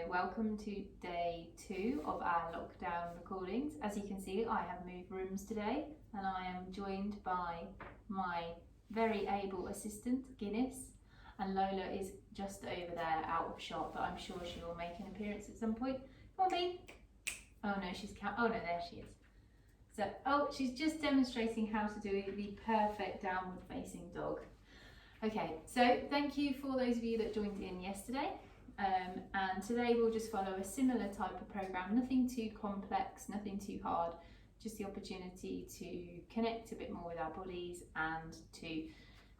welcome to day 2 of our lockdown recordings. As you can see, I have moved rooms today and I am joined by my very able assistant, Guinness, and Lola is just over there out of shot, but I'm sure she will make an appearance at some point. Come on, Bea. Oh no, there she is. So, she's just demonstrating how to do the perfect downward facing dog. Okay, so thank you for those of you that joined in yesterday. And today we'll just follow a similar type of program, nothing too complex, nothing too hard, just the opportunity to connect a bit more with our bodies and to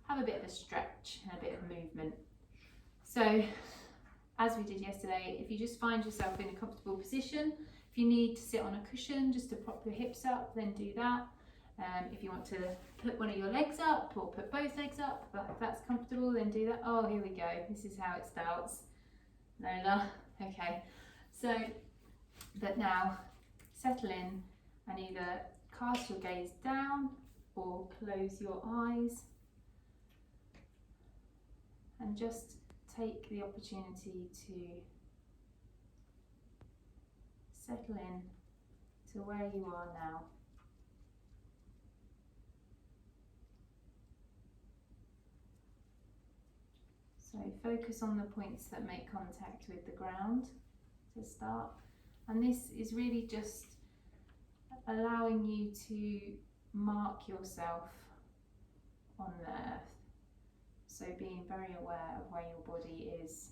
have a bit of a stretch and a bit of movement. So as we did yesterday, if you just find yourself in a comfortable position, if you need to sit on a cushion just to prop your hips up, then do that. If you want to put one of your legs up or put both legs up, but if that's comfortable, then do that. Oh, here we go. This is how it starts. Lola. Okay. So, but now settle in and either cast your gaze down or close your eyes and just take the opportunity to settle in to where you are now. So focus on the points that make contact with the ground to start. And this is really just allowing you to mark yourself on the earth. So being very aware of where your body is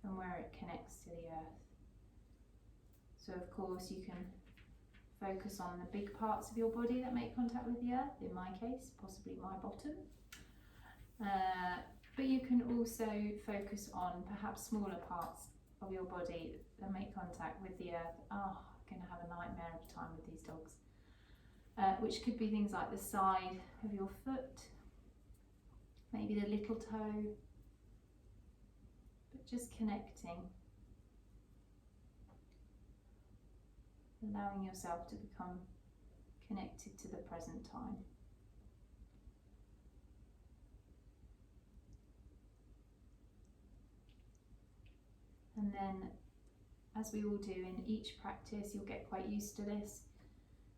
and where it connects to the earth. So of course you can focus on the big parts of your body that make contact with the earth, in my case, possibly my bottom. But you can also focus on perhaps smaller parts of your body that make contact with the earth. Oh, I'm going to have a nightmare of time with these dogs. Which could be things like the side of your foot, maybe the little toe, but just connecting. Allowing yourself to become connected to the present time. And then, as we all do in each practice, you'll get quite used to this,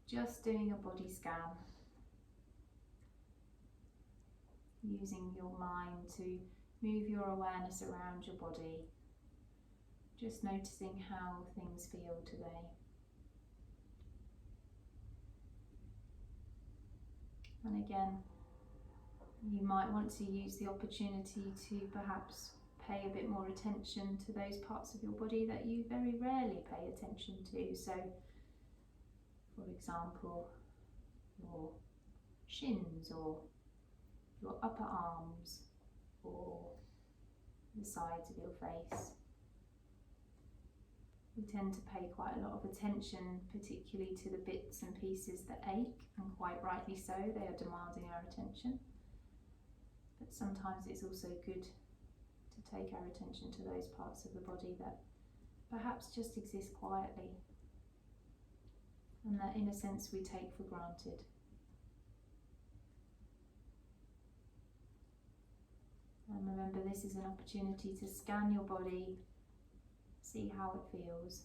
just doing a body scan. Using your mind to move your awareness around your body, just noticing how things feel today. And again, you might want to use the opportunity to perhaps pay a bit more attention to those parts of your body that you very rarely pay attention to. So, for example, your shins or your upper arms or the sides of your face. We tend to pay quite a lot of attention, particularly to the bits and pieces that ache, and quite rightly so, they are demanding our attention. But sometimes it's also good to take our attention to those parts of the body that perhaps just exist quietly and that in a sense we take for granted. And remember, this is an opportunity to scan your body, see how it feels,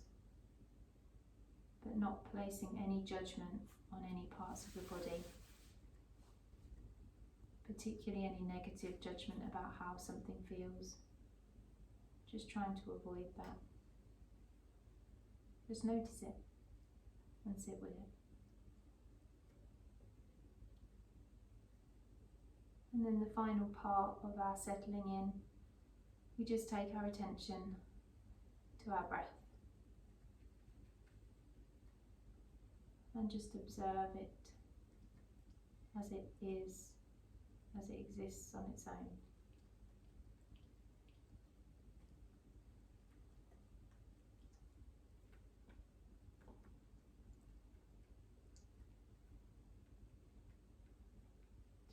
but not placing any judgment on any parts of the body, particularly any negative judgment about how something feels. Just trying to avoid that. Just notice it and sit with it. And then the final part of our settling in, we just take our attention to our breath and just observe it as it is, as it exists on its own.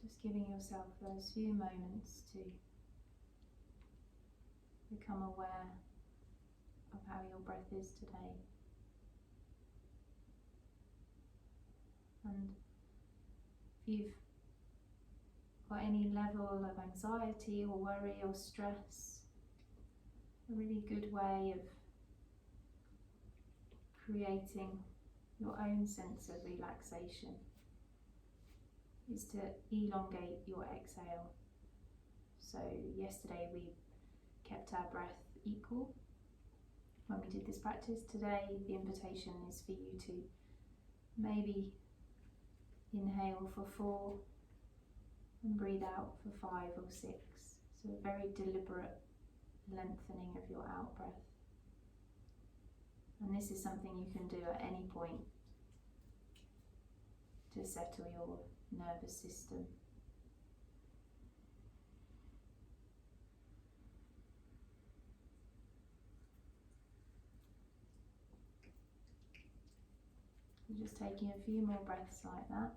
Just giving yourself those few moments to become aware of how your breath is today. And if you've got any level of anxiety or worry or stress, a really good way of creating your own sense of relaxation is to elongate your exhale. So yesterday we kept our breath equal when we did this practice. Today the invitation is for you to maybe inhale for 4 and breathe out for 5 or 6. So a very deliberate lengthening of your out breath. And this is something you can do at any point to settle your nervous system. So just taking a few more breaths like that.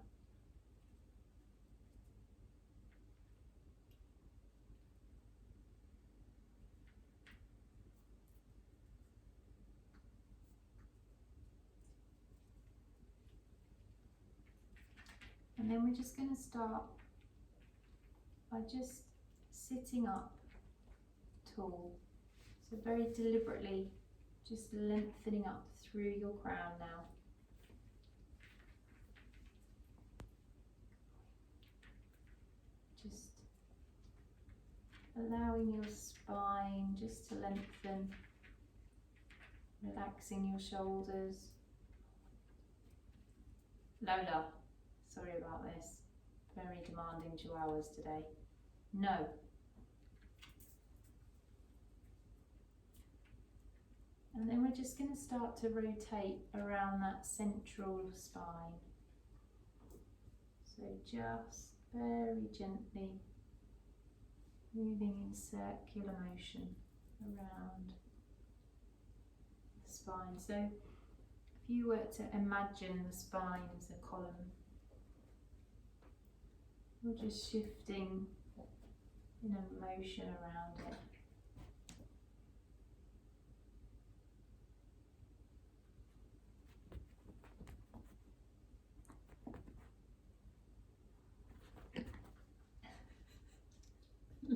And then we're just going to start by just sitting up tall. So very deliberately just lengthening up through your crown now. Just allowing your spine just to lengthen, relaxing your shoulders. Lola, sorry about this, very demanding chihuahuas today. No. And then we're just going to start to rotate around that central spine. So just very gently moving in circular motion around the spine. So if you were to imagine the spine as a column, you're just shifting in a motion around it.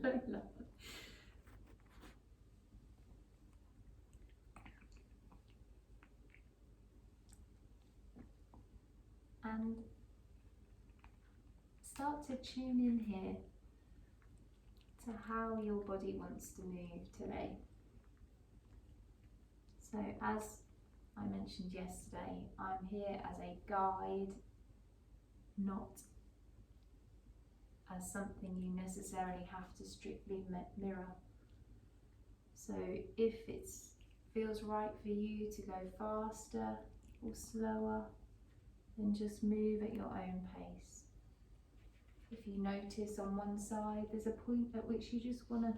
Lola. And start to tune in here to how your body wants to move today. So as I mentioned yesterday, I'm here as a guide, not as something you necessarily have to strictly mirror. So if it feels right for you to go faster or slower, then just move at your own pace. If you notice on one side there's a point at which you just want to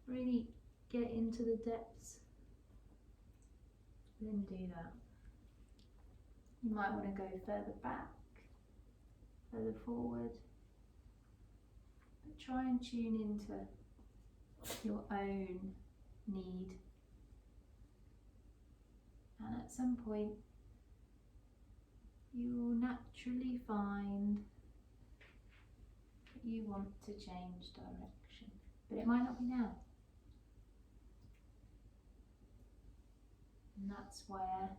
really get into the depths, then do that. You might want to go further back, further forward, but try and tune into your own need. And at some point you will naturally find that you want to change direction, but it might not be now. And that's where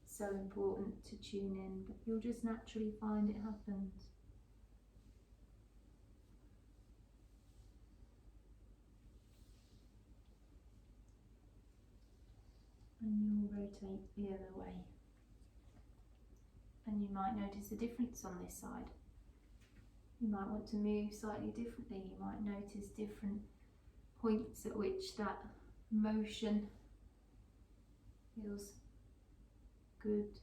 it's so important to tune in, but you'll just naturally find it happens. And you'll rotate the other way. And you might notice a difference on this side. You might want to move slightly differently. You might notice different points at which that motion feels good,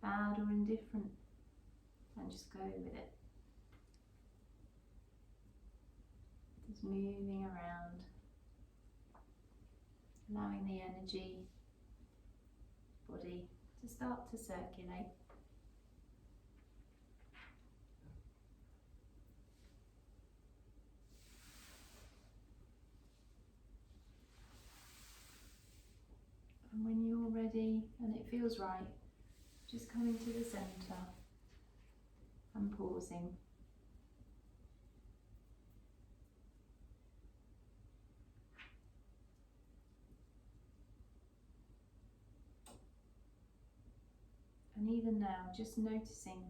bad or indifferent, and just go with it. Just moving around, allowing the energy, body to start to circulate. And when you're ready and it feels right, just coming to the centre and pausing. And even now, just noticing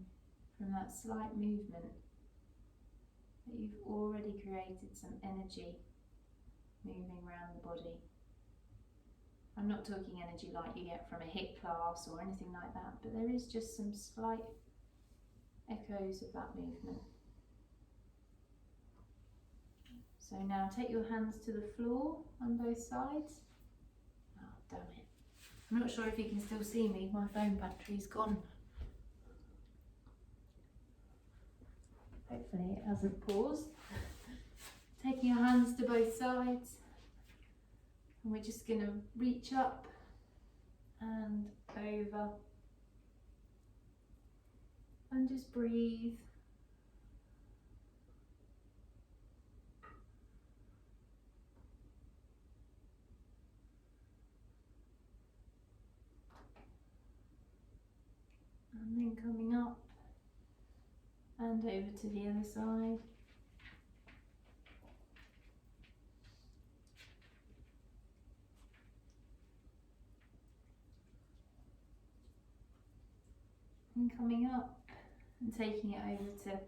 from that slight movement that you've already created some energy moving around the body. I'm not talking energy like you get from a HIIT class or anything like that, but there is just some slight echoes of that movement. So now take your hands to the floor on both sides. Oh, damn it. I'm not sure if you can still see me, my phone battery's gone. Hopefully it hasn't paused. Taking your hands to both sides, and we're just going to reach up and over and just breathe. And then coming up and over to the other side. And coming up and taking it over to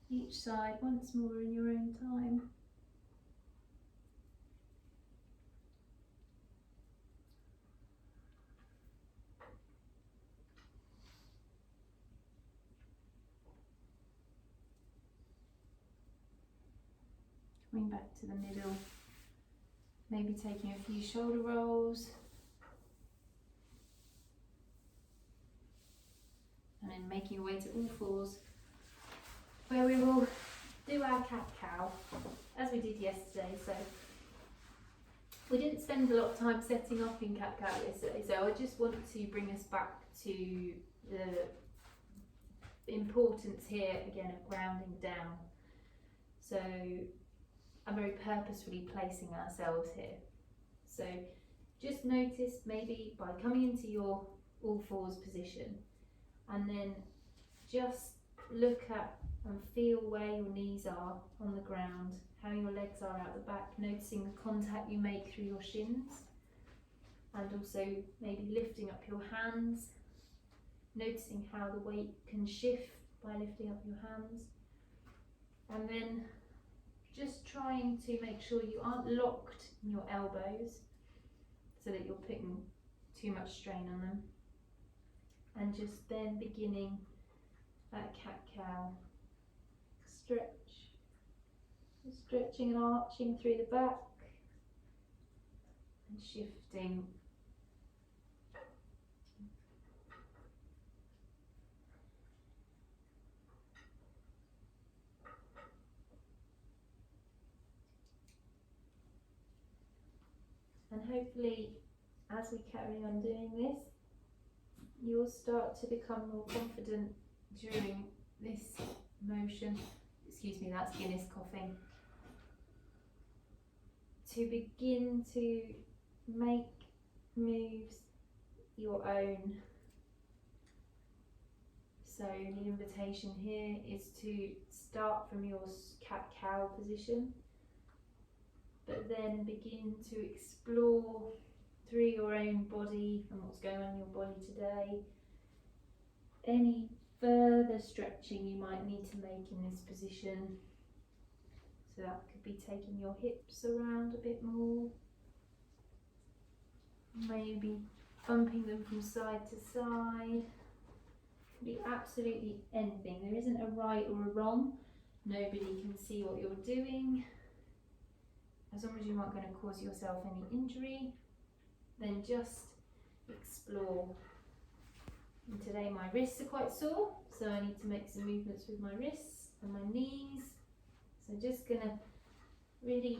each side once more in your own time. Coming back to the middle, maybe taking a few shoulder rolls, and then making your way to all fours, where we will do our cat-cow as we did yesterday. So we didn't spend a lot of time setting up in cat-cow yesterday, so I just want to bring us back to the importance here again of grounding down. So I'm very purposefully placing ourselves here. So just notice maybe by coming into your all fours position, and then just look at and feel where your knees are on the ground, how your legs are out the back, noticing the contact you make through your shins, and also maybe lifting up your hands, noticing how the weight can shift by lifting up your hands, and then just trying to make sure you aren't locked in your elbows so that you're putting too much strain on them, and just then beginning that cat-cow stretch, stretching and arching through the back and shifting. And hopefully, as we carry on doing this, you'll start to become more confident during this motion. Excuse me, that's Guinness coughing. To begin to make moves your own. So the invitation here is to start from your cat-cow position, but then begin to explore through your own body and what's going on in your body today, any further stretching you might need to make in this position. So that could be taking your hips around a bit more, maybe bumping them from side to side. Could be absolutely anything. There isn't a right or a wrong. Nobody can see what you're doing. As long as you aren't going to cause yourself any injury, then just explore. And today my wrists are quite sore, so I need to make some movements with my wrists and my knees. So just going to really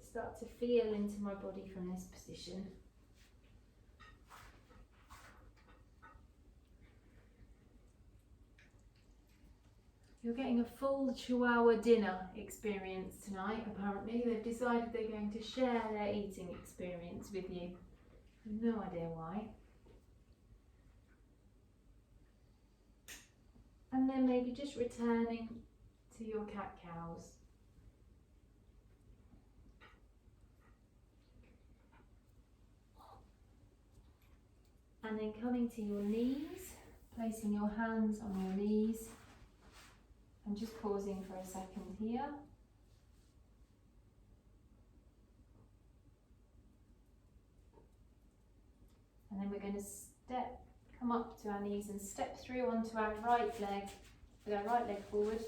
start to feel into my body from this position. You're getting a full Chihuahua dinner experience tonight, apparently. They've decided they're going to share their eating experience with you. No idea why. And then maybe just returning to your cat-cows. And then coming to your knees Placing your hands on your knees and just pausing for a second here. And then we're going to come up to our knees and step through onto our right leg with our right leg forward.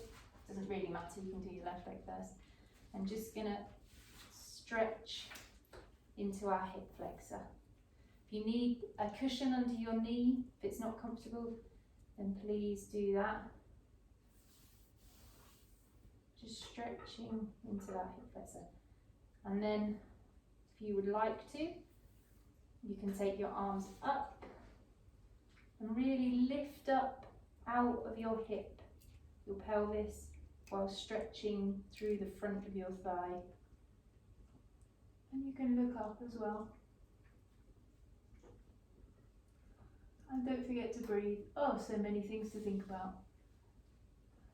Doesn't really matter, you can do your left leg first. And just going to stretch into our hip flexor. If you need a cushion under your knee, if it's not comfortable, then please do that. Just stretching into that hip flexor. And then, if you would like to, you can take your arms up and really lift up out of your hip, your pelvis, while stretching through the front of your thigh. And you can look up as well. And don't forget to breathe. Oh, so many things to think about.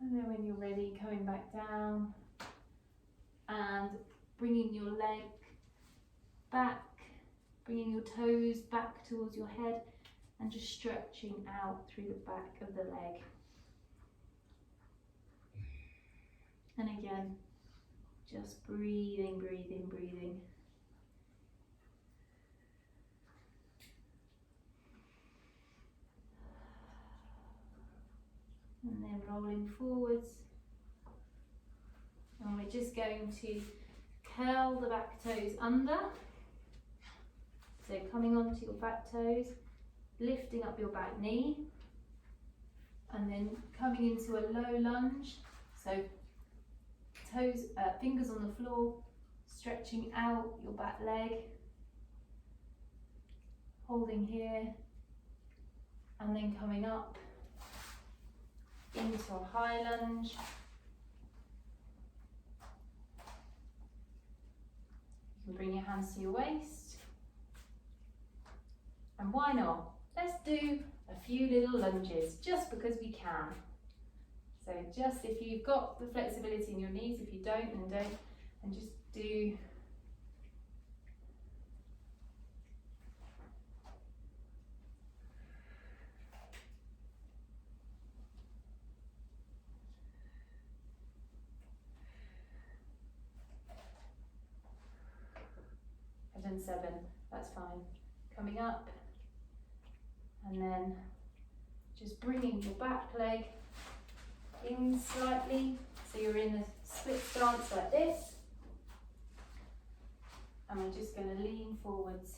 And then when you're ready, coming back down and bringing your leg back, bringing your toes back towards your head and just stretching out through the back of the leg. And again, just breathing, breathing, breathing. And then rolling forwards. And we're just going to curl the back toes under. So coming onto your back toes, lifting up your back knee, and then coming into a low lunge. So toes, fingers on the floor, stretching out your back leg, holding here, and then coming up into a high lunge. You can bring your hands to your waist. And why not? Let's do a few little lunges, just because we can. So just if you've got the flexibility in your knees, if you don't, then don't, and just do I've done 7, that's fine. Coming up, and then just bringing your back leg in slightly, so you're in a split stance like this, and we're just going to lean forwards,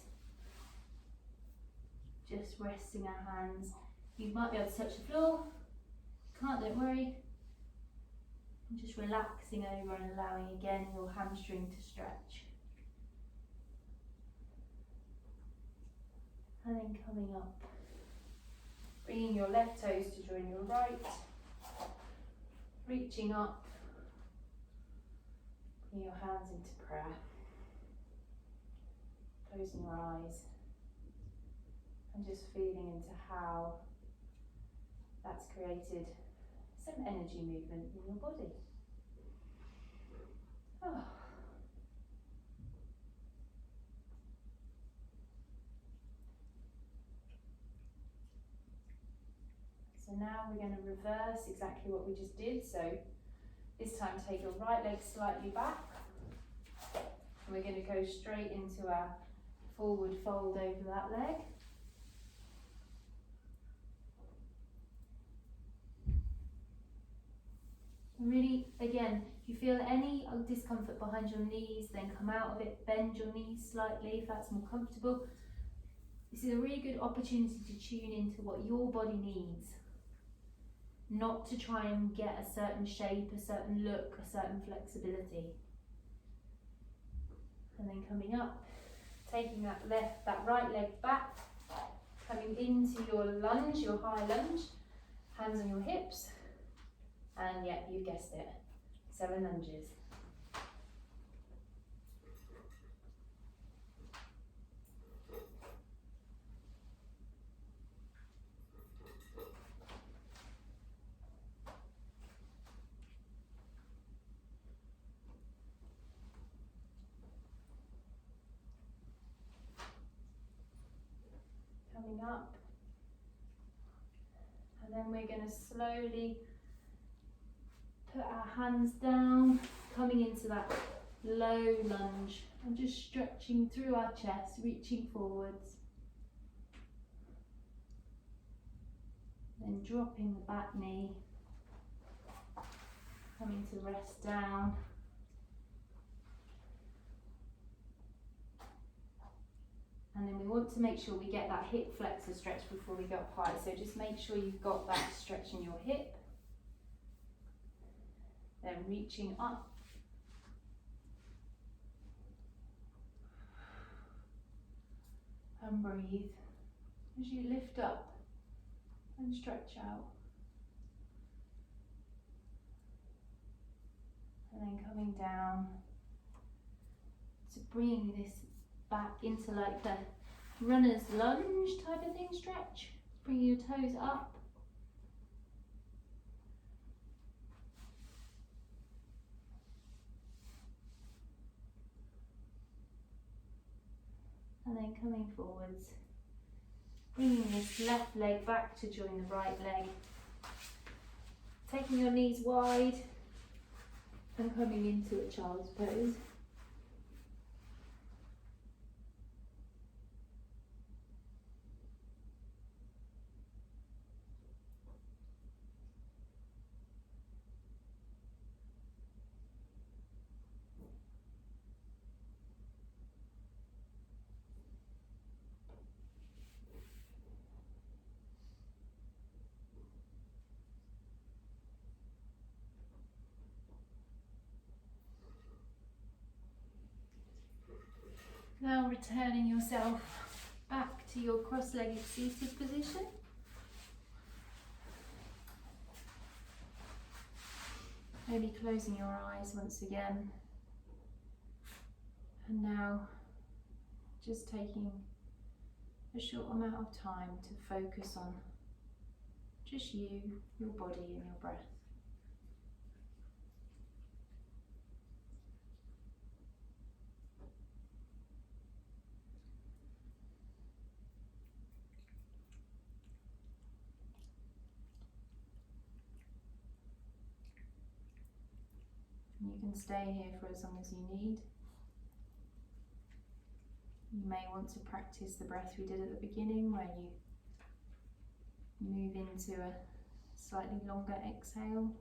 just resting our hands. You might be able to touch the floor, can't, don't worry. I'm just relaxing over and allowing again your hamstring to stretch. And then coming up, bringing your left toes to join your right, reaching up, bringing your hands into prayer, closing your eyes, and just feeling into how that's created some energy movement in your body. Oh. So now we're going to reverse exactly what we just did. So this time take your right leg slightly back. And we're going to go straight into our forward fold over that leg. And really, again, if you feel any discomfort behind your knees, then come out of it, bend your knees slightly if that's more comfortable. This is a really good opportunity to tune into what your body needs. Not to try and get a certain shape, a certain look, a certain flexibility. And then coming up, taking that right leg back, coming into your lunge, your high lunge, hands on your hips, and yeah, you guessed it, 7 lunges. Coming up, then we're going to slowly put our hands down, coming into that low lunge and just stretching through our chest, reaching forwards. Then dropping the back knee, coming to rest down. And then we want to make sure we get that hip flexor stretch before we go up high. So just make sure you've got that stretch in your hip. Then reaching up. And breathe as you lift up and stretch out. And then coming down to bringing this back into like the runner's lunge type of thing stretch. Bring your toes up. And then coming forwards. Bringing this left leg back to join the right leg. Taking your knees wide and coming into a child's pose. Now returning yourself back to your cross-legged seated position. Maybe closing your eyes once again. And now just taking a short amount of time to focus on just you, your body and your breath. You can stay here for as long as you need. You may want to practice the breath we did at the beginning, where you move into a slightly longer exhale.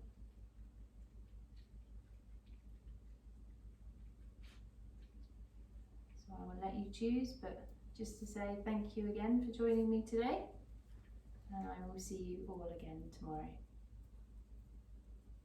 So I will let you choose, but just to say thank you again for joining me today, and I will see you all again tomorrow.